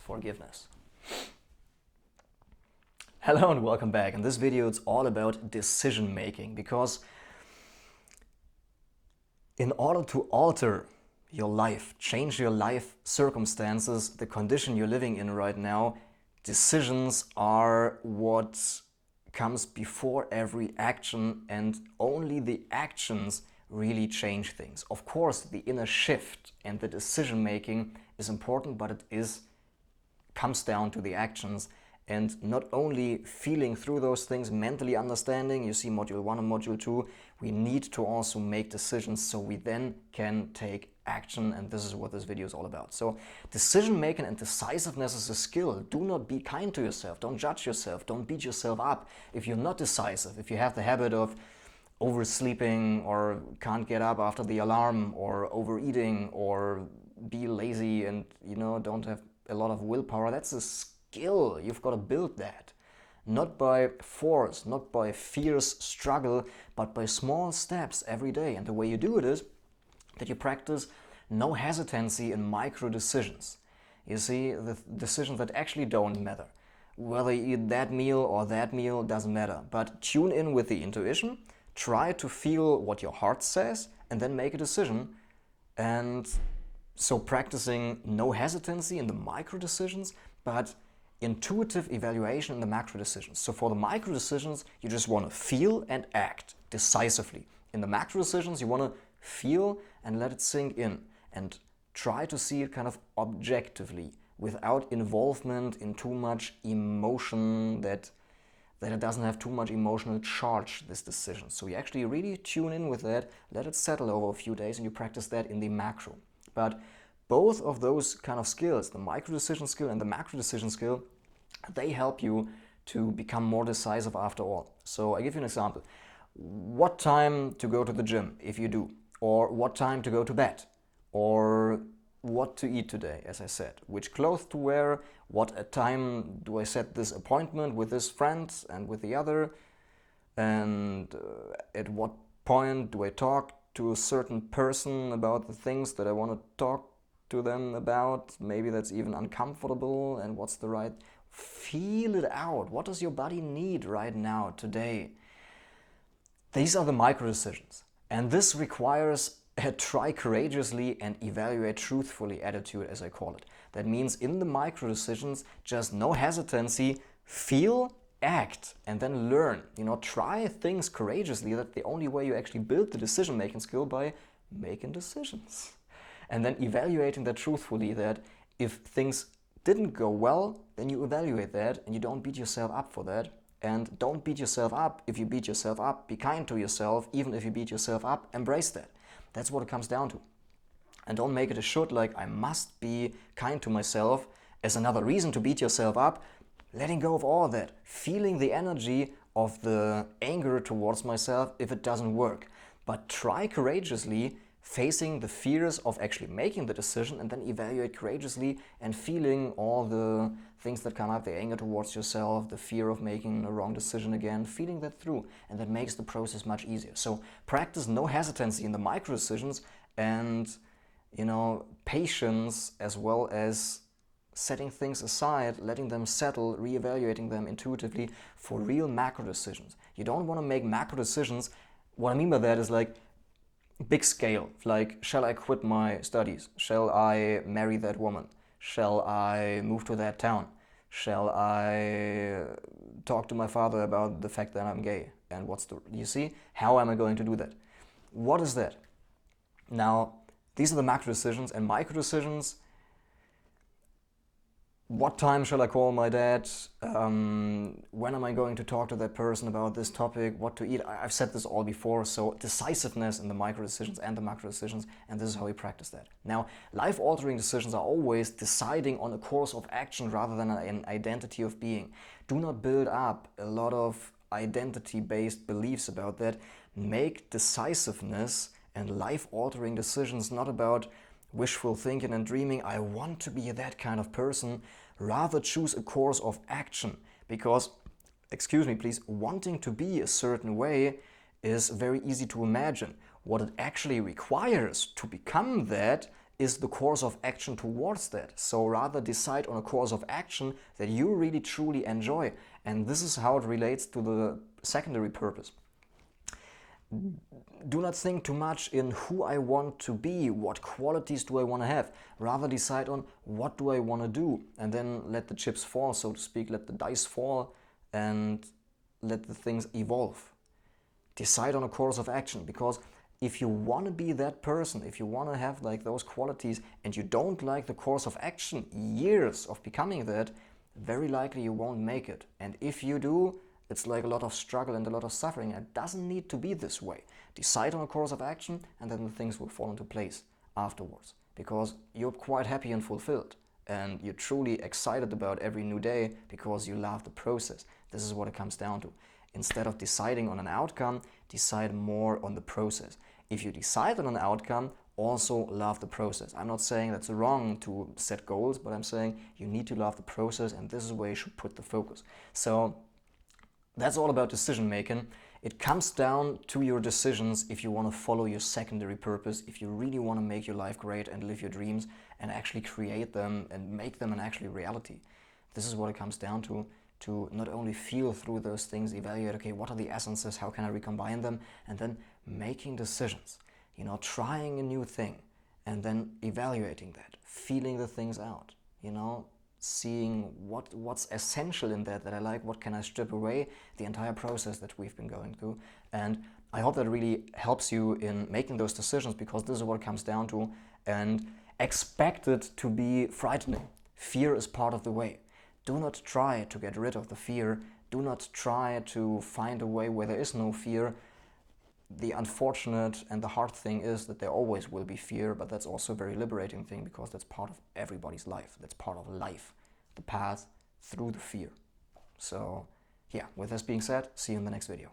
forgiveness. Hello and welcome back. In this video it's all about decision making, because in order to alter your life, change your life circumstances, the condition you're living in right now, decisions are what comes before every action, and only the actions really change things. Of course, the inner shift and the decision making is important, but it comes down to the actions, and not only feeling through those things, mentally understanding. You see module 1 and module 2, we need to also make decisions so we then can take action, and this is what this video is all about. So decision making and decisiveness is a skill. Do not be kind to yourself, don't judge yourself, don't beat yourself up if you're not decisive, if you have the habit of oversleeping or can't get up after the alarm, or overeating, or be lazy and don't have a lot of willpower. That's a skill. You've got to build that. Not by force, not by fierce struggle, but by small steps every day. And the way you do it is that you practice no hesitancy in micro decisions. You see, the decisions that actually don't matter. Whether you eat that meal or that meal doesn't matter. But tune in with the intuition, try to feel what your heart says, and then make a decision. And so practicing no hesitancy in the micro decisions, but intuitive evaluation in the macro decisions. So for the micro decisions, you just want to feel and act decisively. In the macro decisions, you want to feel and let it sink in, and try to see it kind of objectively, without involvement in too much emotion, that it doesn't have too much emotional charge, this decision. So you actually really tune in with that, let it settle over a few days, and you practice that in the macro. But both of those kind of skills, the micro decision skill and the macro decision skill, they help you to become more decisive after all. So I give you an example. What time to go to the gym, if you do, or what time to go to bed, or what to eat today, as I said, which clothes to wear, what time do I set this appointment with this friend and with the other, and at what point do I talk to a certain person about the things that I want to talk to them about. Maybe that's even uncomfortable, and what's the right... Feel it out. What does your body need right now, today? These are the micro decisions, and this requires a try courageously and evaluate truthfully attitude, as I call it. That means in the micro decisions, just no hesitancy, feel, act, and then learn. Try things courageously. That's the only way you actually build the decision-making skill, by making decisions. And then evaluating that truthfully, that if things didn't go well, then you evaluate that, and you don't beat yourself up for that. And don't beat yourself up if you beat yourself up. Be kind to yourself, even if you beat yourself up. Embrace that. That's what it comes down to. And don't make it a should, like I must be kind to myself, as another reason to beat yourself up. Letting go of all that. Feeling the energy of the anger towards myself if it doesn't work. But try courageously, facing the fears of actually making the decision, and then evaluate courageously and feeling all the things that come up, the anger towards yourself, the fear of making a wrong decision again, feeling that through, and that makes the process much easier. So practice no hesitancy in the micro decisions, and patience, as well as setting things aside, letting them settle, reevaluating them intuitively for real macro decisions. You don't want to make macro decisions. What I mean by that is like big scale, like shall I quit my studies? Shall I marry that woman? Shall I move to that town? Shall I talk to my father about the fact that I'm gay? And you see, how am I going to do that? What is that? Now, these are the macro decisions, and micro decisions. What time shall I call my dad? When am I going to talk to that person about this topic? What to eat? I've said this all before. So decisiveness in the micro decisions and the macro decisions, and this is how we practice that. Now, life-altering decisions are always deciding on a course of action rather than an identity of being. Do not build up a lot of identity-based beliefs about that. Make decisiveness and life-altering decisions not about wishful thinking and dreaming, I want to be that kind of person. Rather choose a course of action, because, excuse me please, wanting to be a certain way is very easy to imagine. What it actually requires to become that is the course of action towards that. So rather decide on a course of action that you really truly enjoy. And this is how it relates to the secondary purpose. Do not think too much in who I want to be, what qualities do I want to have. Rather decide on what do I want to do, and then let the chips fall, so to speak, let the dice fall and let the things evolve. Decide on a course of action, because if you want to be that person, if you want to have like those qualities and you don't like the course of action, years of becoming that, very likely you won't make it. And if you do, it's like a lot of struggle and a lot of suffering. It doesn't need to be this way. Decide on a course of action and then the things will fall into place afterwards, because you're quite happy and fulfilled and you're truly excited about every new day because you love the process. This is what it comes down to. Instead of deciding on an outcome, decide more on the process. If you decide on an outcome, also love the process. I'm not saying that's wrong to set goals, but I'm saying you need to love the process, and this is where you should put the focus. So that's all about decision making. It comes down to your decisions if you want to follow your secondary purpose, if you really want to make your life great and live your dreams and actually create them and make them an actually reality. This is what it comes down to not only feel through those things, evaluate, okay, what are the essences, how can I recombine them, and then making decisions, trying a new thing, and then evaluating that, feeling the things out, seeing what's essential in that I like, what can I strip away, the entire process that we've been going through. And I hope that really helps you in making those decisions, because this is what it comes down to, and expect it to be frightening. Fear is part of the way. Do not try to get rid of the fear. Do not try to find a way where there is no fear. The unfortunate and the hard thing is that there always will be fear, but that's also a very liberating thing, because that's part of everybody's life. That's part of life, the path through the fear. So yeah, with this being said, see you in the next video.